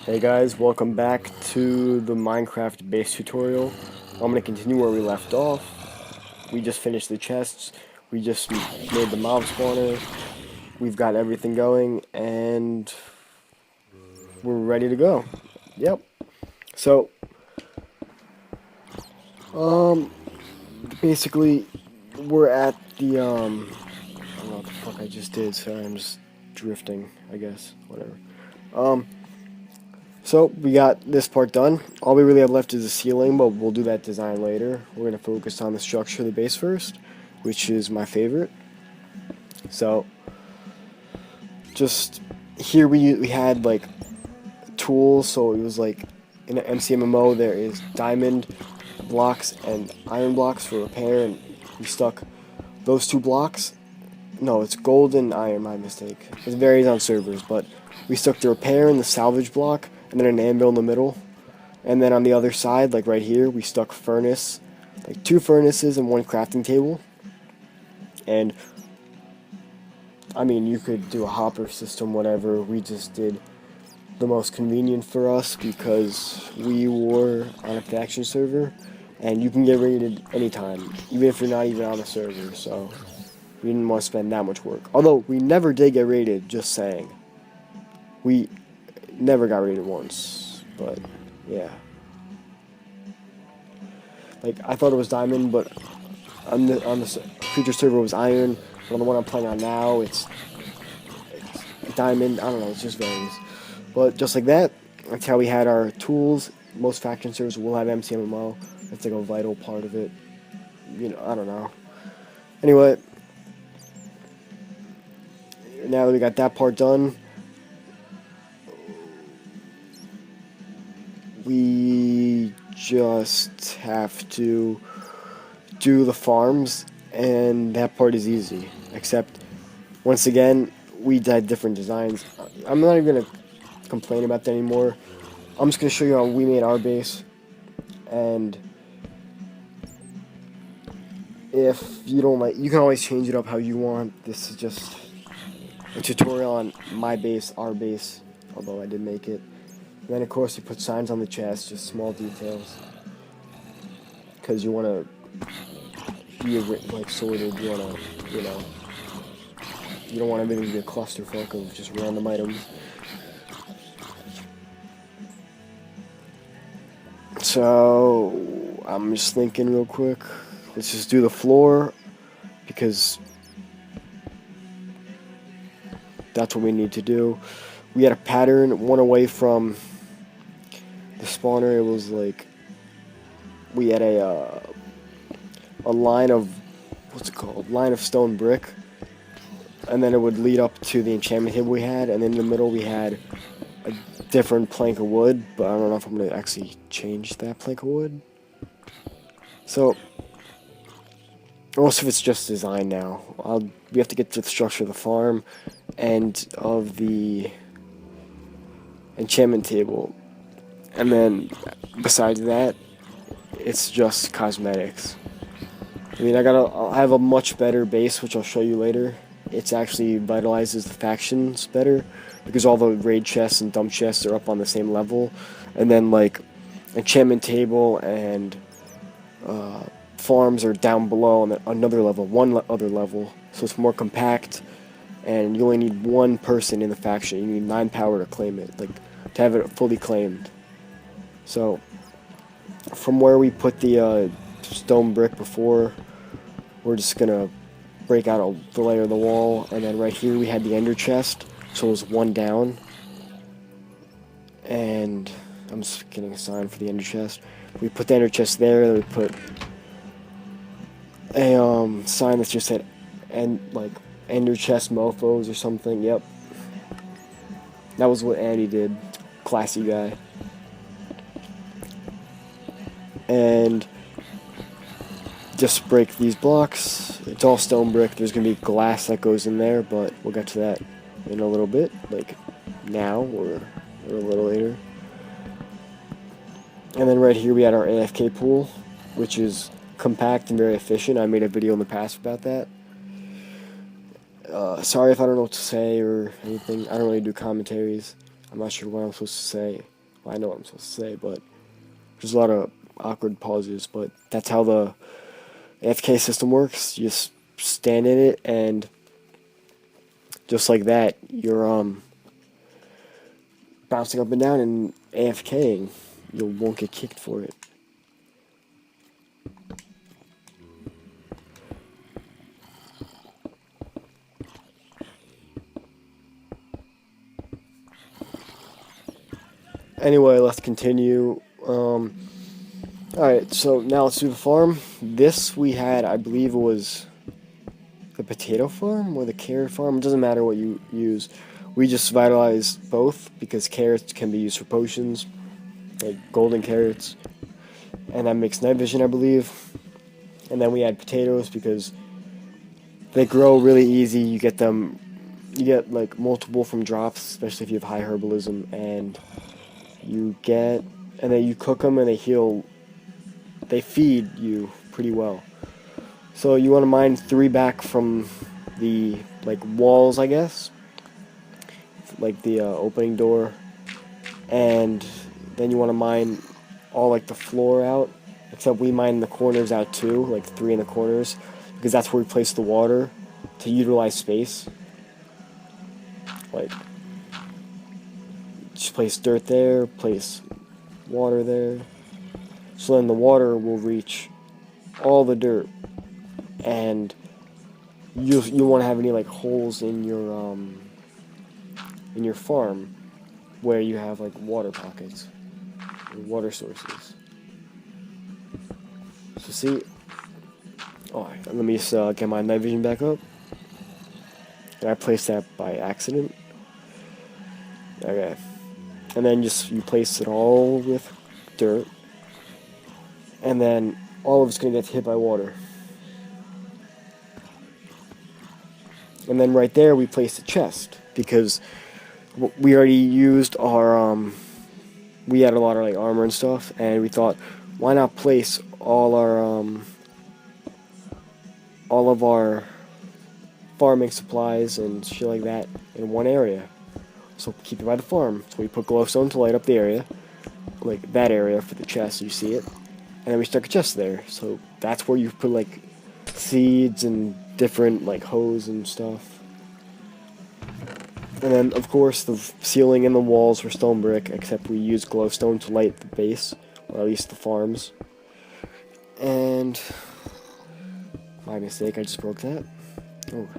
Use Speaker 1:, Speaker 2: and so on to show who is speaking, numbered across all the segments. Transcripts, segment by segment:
Speaker 1: Hey guys, welcome back to the Minecraft base tutorial. I'm going to continue where we left off. We just finished the chests, we just made the mob spawner, we've got everything going, and we're ready to go. Yep. So, um, basically, we're at the, I don't know what the fuck I just did, sorry, I'm just drifting, I guess, whatever. So, we got this part done. All we really have left is the ceiling, but we'll do that design later. We're going to focus on the structure of the base first, which is my favorite. So, just here we had like tools, so it was like in an MCMMO there is diamond blocks and iron blocks for repair, and we stuck those two blocks. No, it's gold and iron, my mistake. It varies on servers, but we stuck the repair and the salvage block, and then an anvil in the middle. And then on the other side, like right here, we stuck furnace, like two furnaces and one crafting table. And I mean, you could do a hopper system, whatever. We just did the most convenient for us because we were on a faction server, and you can get raided anytime, even if you're not even on the server. So we didn't want to spend that much work. Although we never did get raided, just saying. We never got raided once, but yeah. Like, I thought it was diamond, but on the creature server it was iron. But on the one I'm playing on now, it's diamond. I don't know. It just varies. But just like that, that's how we had our tools. Most faction servers will have MCMMO. That's like a vital part of it. You know, I don't know. Anyway, now that we got that part done, we just have to do the farms, and that part is easy. Except, once again, we had different designs. I'm not even gonna complain about that anymore. I'm just gonna show you how we made our base, and if you don't like, you can always change it up how you want. This is just a tutorial on my base, our base, although I did make it. And then of course you put signs on the chest, just small details, because you want to be like sorted. You want to, you don't want everything to be a clusterfuck of just random items. So I'm just thinking real quick. Let's just do the floor because that's what we need to do. We had a pattern, one away from the spawner. It was like we had a line of, what's it called? Line of stone brick, and then it would lead up to the enchantment table we had, and then in the middle we had a different plank of wood, but I don't know if I'm gonna actually change that plank of wood. So most of it's just design now. We have to get to the structure of the farm and of the enchantment table, and then besides that, it's just cosmetics. I mean, I have a much better base, which I'll show you later. It's actually vitalizes the factions better because all the raid chests and dump chests are up on the same level, and then like enchantment table and farms are down below on another level, other level. So it's more compact, and you only need one person in the faction. You need 9 power to claim it, like to have it fully claimed. So from where we put the stone brick before, we're just gonna break out the layer of the wall, and then right here we had the ender chest, so it was one down. And I'm just getting a sign for the ender chest. We put the ender chest there, then we put a sign that just said like ender chest mofos or something. Yep, that was what Andy did. Classy guy. And just break these blocks. It's all stone brick. There's gonna be glass that goes in there, but we'll get to that in a little bit, like now or a little later. And then right here we had our AFK pool, which is compact and very efficient. I made a video in the past about that. Sorry if I don't know what to say or anything. I don't really do commentaries. I'm not sure what I'm supposed to say. I know what I'm supposed to say, but there's a lot of awkward pauses. But that's how the AFK system works. You just stand in it, and just like that, you're bouncing up and down and AFKing. You won't get kicked for it. Anyway, let's continue. Alright, so now let's do the farm. This we had, I believe it was the potato farm or the carrot farm. It doesn't matter what you use. We just vitalized both because carrots can be used for potions, like golden carrots, and that makes night vision, I believe. And then we add potatoes because they grow really easy. You get like multiple from drops, especially if you have high herbalism, and then you cook them and they feed you pretty well. So you want to mine 3 back from the like walls, I guess, like the opening door, and then you want to mine all like the floor out, except we mine the corners out too, like 3 in the corners, because that's where we place the water to utilize space. Like, just place dirt there, place water there, so then the water will reach all the dirt, and you won't have any like holes in your farm where you have like water pockets, water sources. So see, let me just get my night vision back up. And I placed that by accident. Okay, and then you place it all with dirt, and then all of it's gonna get hit by water. And then right there we placed a chest because we already used our we had a lot of like armor and stuff, and we thought, why not place all of our farming supplies and shit like that in one area. So keep it by the farm. So we put glowstone to light up the area, like that area for the chest, so you see it. And then we stuck a chest there. So that's where you put like seeds and different like hose and stuff. And then of course the ceiling and the walls were stone brick, except we used glowstone to light the base, or at least the farms. And my mistake, I just broke that. Oh,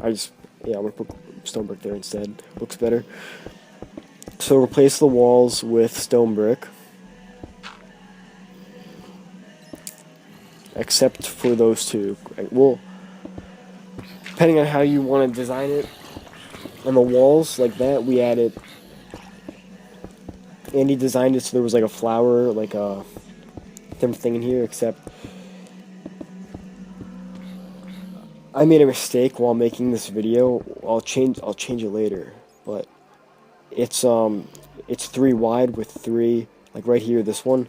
Speaker 1: I'm gonna put stone brick there instead. Looks better. So replace the walls with stone brick, except for those two. Well, depending on how you want to design it, on the walls like that, we added. Andy designed it so there was like a flower, like a different thing in here, except I made a mistake while making this video. I'll change it later, but it's 3 wide with 3, like right here, this one,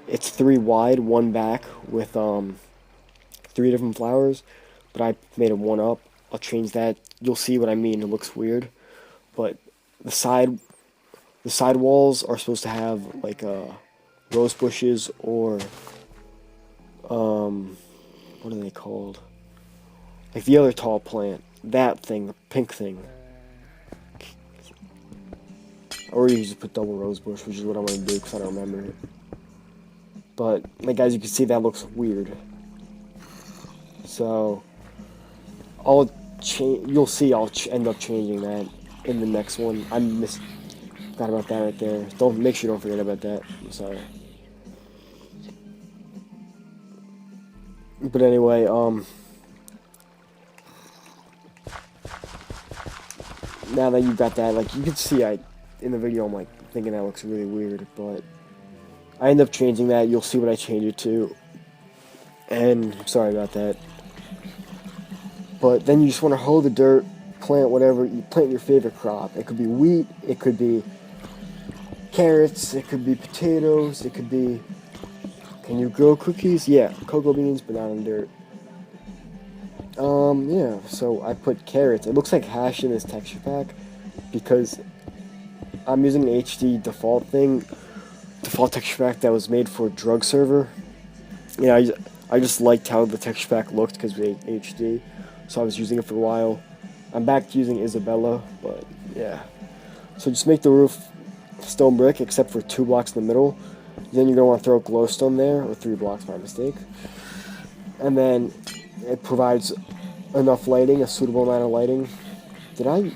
Speaker 1: it's 3 wide, 1 back with 3 different flowers, but I made it 1 up. I'll change that. You'll see what I mean. It looks weird, but the side walls are supposed to have like rose bushes, or what are they called? Like the other tall plant, that thing, the pink thing. Or you just put double rose bush, which is what I'm gonna do because I don't remember it. But like, as you can see, that looks weird. So you'll see I'll end up changing that in the next one. Forgot about that right there. Make sure you don't forget about that. I'm sorry. But anyway, now that you've got that, like you can see, in the video I'm like thinking that looks really weird, but I end up changing that. You'll see what I change it to, and I'm sorry about that. But then you just want to hoe the dirt, plant whatever, you plant your favorite crop. It could be wheat, it could be carrots, it could be potatoes, it could be, can you grow cookies? Yeah, cocoa beans, but not in dirt. Yeah, so I put carrots. It looks like hash in this texture pack because I'm using an HD default texture pack that was made for Drug Server. Yeah, I just liked how the texture pack looked because of HD, so I was using it for a while. I'm back to using Isabella, but yeah. So just make the roof stone brick except for 2 blocks in the middle. Then you're gonna want to throw glowstone there, or 3 blocks by mistake. And then it provides enough lighting, a suitable amount of lighting. Did I?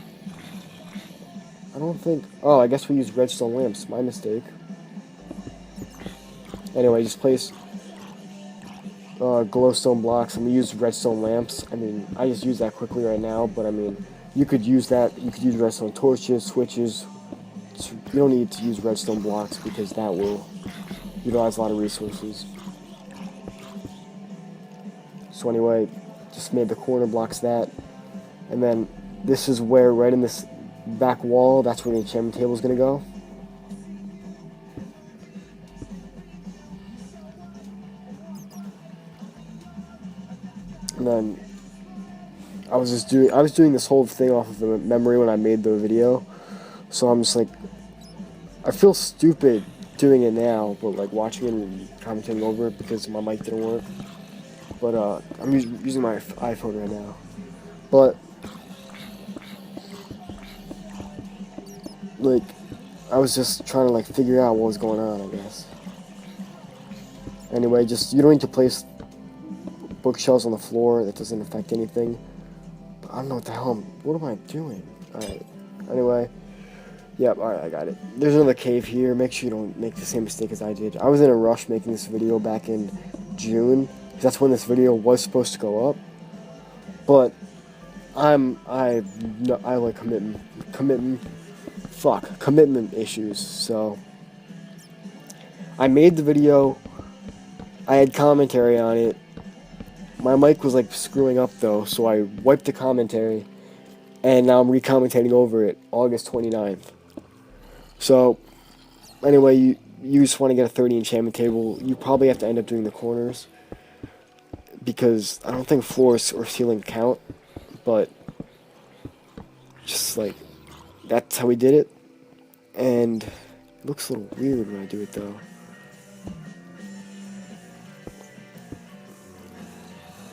Speaker 1: I don't think. Oh, I guess we used redstone lamps. My mistake. Anyway, just place glowstone blocks, and we use redstone lamps. I mean, I just use that quickly right now, but I mean, you could use that. You could use redstone torches, switches. You don't need to use redstone blocks because that will utilize a lot of resources. So anyway, just made the corner blocks that, and then this is where, right in this back wall, that's where the enchantment table is gonna go. And then I was doing this whole thing off of the memory when I made the video, so I'm just like, I feel stupid doing it now, but like watching it and commenting over it because my mic didn't work. But I'm using my iPhone right now. But like, I was just trying to like figure out what was going on, I guess. Anyway, just you don't need to place bookshelves on the floor. That doesn't affect anything. But I don't know what the hell. What am I doing? All right. Anyway. Yep, alright, I got it. There's another cave here. Make sure you don't make the same mistake as I did. I was in a rush making this video back in June. That's when this video was supposed to go up. But I like commitment issues. So I made the video. I had commentary on it. My mic was like screwing up though, so I wiped the commentary. And now I'm re-commentating over it August 29th. So, anyway, you just want to get a 30 enchantment table. You probably have to end up doing the corners, because I don't think floors or ceiling count, but just like, that's how we did it, and it looks a little weird when I do it though.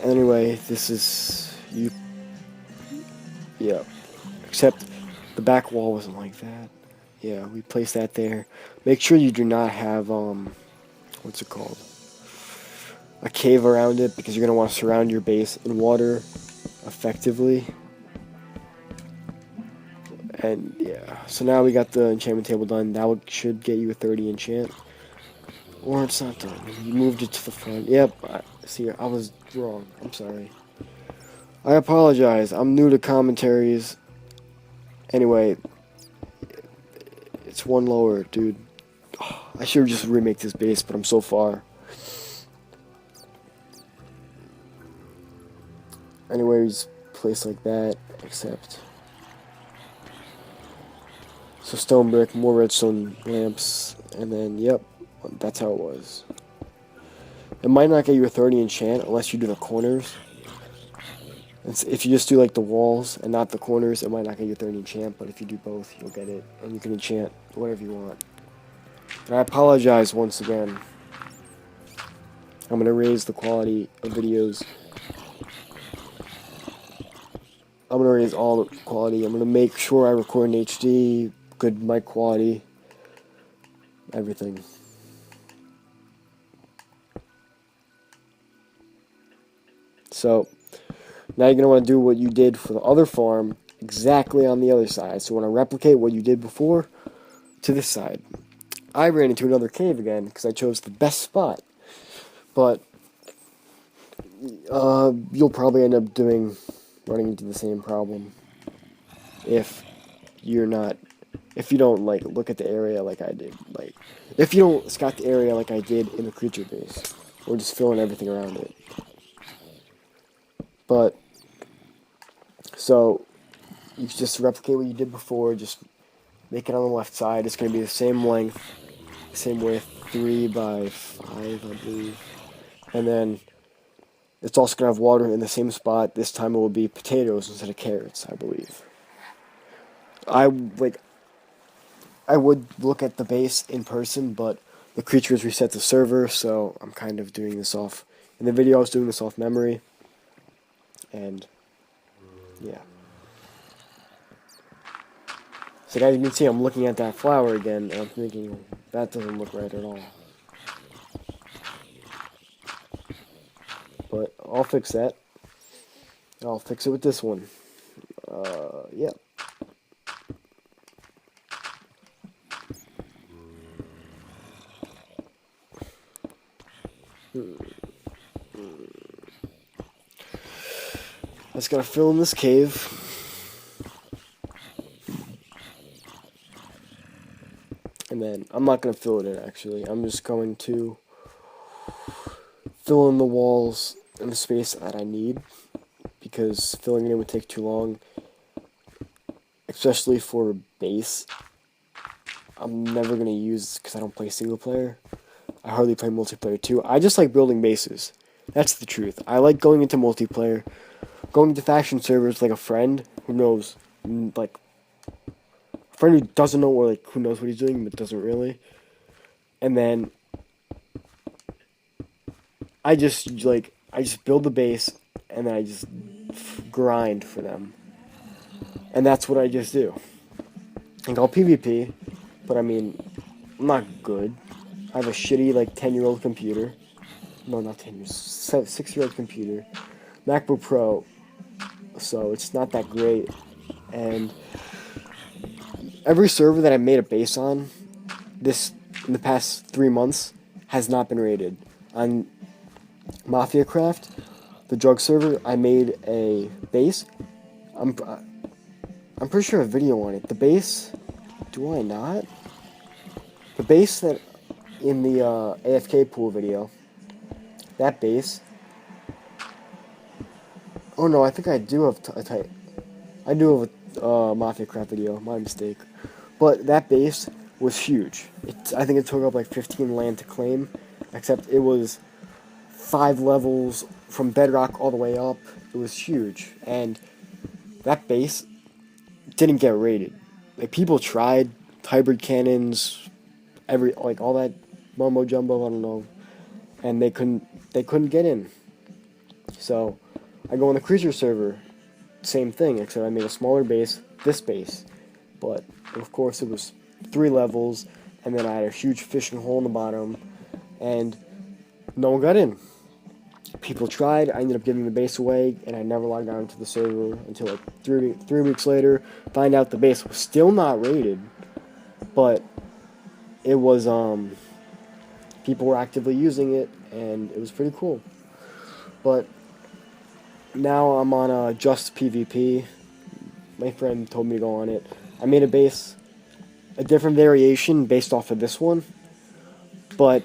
Speaker 1: Anyway, this is, yeah, except the back wall wasn't like that. Yeah, we placed that there. Make sure you do not have, what's it called? A cave around it, because you're going to want to surround your base in water effectively. And yeah, so now we got the enchantment table done. That should get you a 30 enchant. Or it's not done. You moved it to the front. Yep, see, I was wrong. I'm sorry. I apologize. I'm new to commentaries. Anyway, it's one lower, dude. I should just remake this base, but I'm so far. Anyways, place like that, except. So stone brick, more redstone lamps, and then, yep, that's how it was. It might not get you a 30 enchant unless you do the corners. If you just do like the walls and not the corners, it might not get you 30 enchant, but if you do both, you'll get it, and you can enchant whatever you want. And I apologize once again. I'm going to raise the quality of videos. I'm going to raise all the quality. I'm going to make sure I record in HD, good mic quality, everything. So, now you're going to want to do what you did for the other farm exactly on the other side. So you want to replicate what you did before to this side. I ran into another cave again because I chose the best spot. But you'll probably end up running into the same problem if you don't like look at the area like I did. Like if you don't scout the area like I did in the creature base, or just fill in everything around it. But so you just replicate what you did before. Just make it on the left side. It's going to be the same length, same width, 3 by 5, I believe. And then it's also going to have water in the same spot. This time it will be potatoes instead of carrots, I believe. I would look at the base in person, but the creatures reset the server, so I'm kind of doing this off. In the video, I was doing this off memory, and yeah. So guys, you can see I'm looking at that flower again, and I'm thinking, that doesn't look right at all. But I'll fix that. I'll fix it with this one. Yeah. I just gotta fill in this cave. And then, I'm not gonna fill it in actually. I'm just going to fill in the walls and the space that I need, because filling it in would take too long, especially for a base. I'm never gonna use because I don't play single player. I hardly play multiplayer too. I just like building bases. That's the truth. I like going into multiplayer, going into faction servers like a friend who knows, like a friend who doesn't know, or like who knows what he's doing but doesn't really. And then I just build the base, and then I just grind for them. And that's what I just do. And I'll PvP, but I mean, I'm not good. I have a shitty, like, 10-year-old computer. No, not 10 years. 6-year-old computer. MacBook Pro. So it's not that great. And every server that I made a base on, in the past 3 months, has not been rated. On MafiaCraft, the drug server, I made a base. I'm pretty sure I have a video on it. The base, do I not? The base that in the AFK pool video, that base. Oh no, I think I do have a type. I do have a MafiaCraft video. My mistake. But that base was huge. I think it took up like 15 land to claim, except it was 5 levels from bedrock all the way up. It was huge, and that base didn't get rated. Like, people tried hybrid cannons, all that mumbo jumbo, I don't know, and they couldn't get in. So I go on the creature server, same thing, except I made a smaller base, this base, but of course it was 3 levels, and then I had a huge fishing hole in the bottom, and no one got in. People tried. I ended up giving the base away, and I never logged on to the server until like 3 weeks later. Find out the base was still not rated, but it was people were actively using it, and it was pretty cool. But now I'm on Just PvP. My friend told me to go on it. I made a base, a different variation based off of this one, but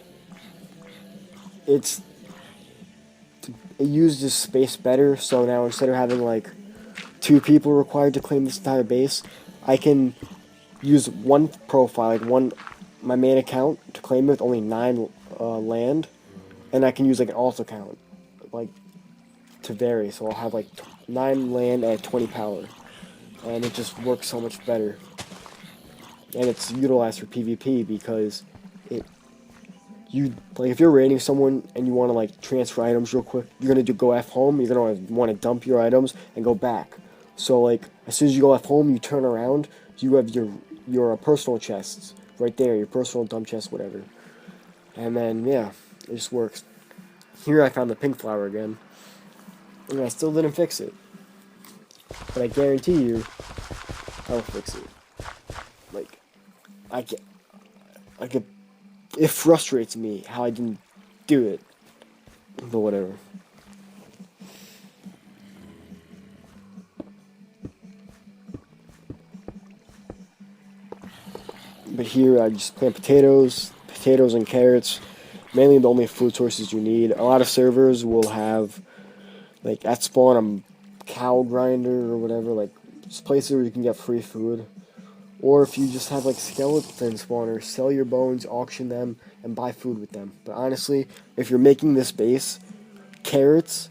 Speaker 1: it uses space better. So now instead of having like 2 people required to claim this entire base, I can use one profile, like my main account, to claim it with only 9 land, and I can use like an alt account, like, to vary. So I'll have like 9 land at 20 power, and it just works so much better. And it's utilized for PvP because if you're raiding someone and you want to like transfer items real quick, you're gonna go F home. You're gonna want to dump your items and go back. So like as soon as you go F home, you turn around. You have your personal chests right there, your personal dump chest, whatever. And then yeah, it just works. Here I found the pink flower again, and I still didn't fix it. But I guarantee you, I'll fix it. Like it frustrates me how I didn't do it. But whatever. But here I just plant potatoes and carrots. Mainly the only food sources you need. A lot of servers will have, like, at spawn, a cow grinder or whatever, like, just places where you can get free food. Or if you just have like skeleton spawners, sell your bones, auction them, and buy food with them. But honestly, if you're making this base, carrots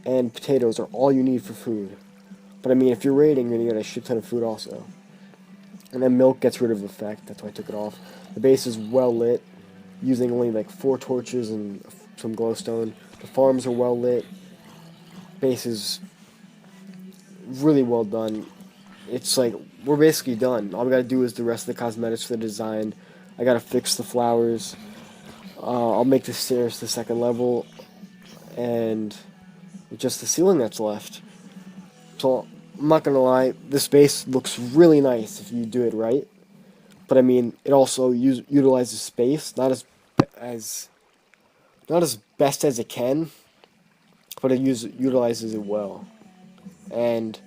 Speaker 1: and potatoes are all you need for food. But I mean, if you're raiding, you're gonna get a shit ton of food also. And then milk gets rid of effect. That's why I took it off. The base is well lit, using only like 4 torches and some glowstone. The farms are well lit. Base is really well done. It's like we're basically done. All we gotta do is the rest of the cosmetics for the design. I gotta fix the flowers. I'll make the stairs to the second level, and just the ceiling that's left. So I'm not gonna lie, this base looks really nice if you do it right. But I mean, it also utilizes space, as not as best as it can, but it utilizes it well. And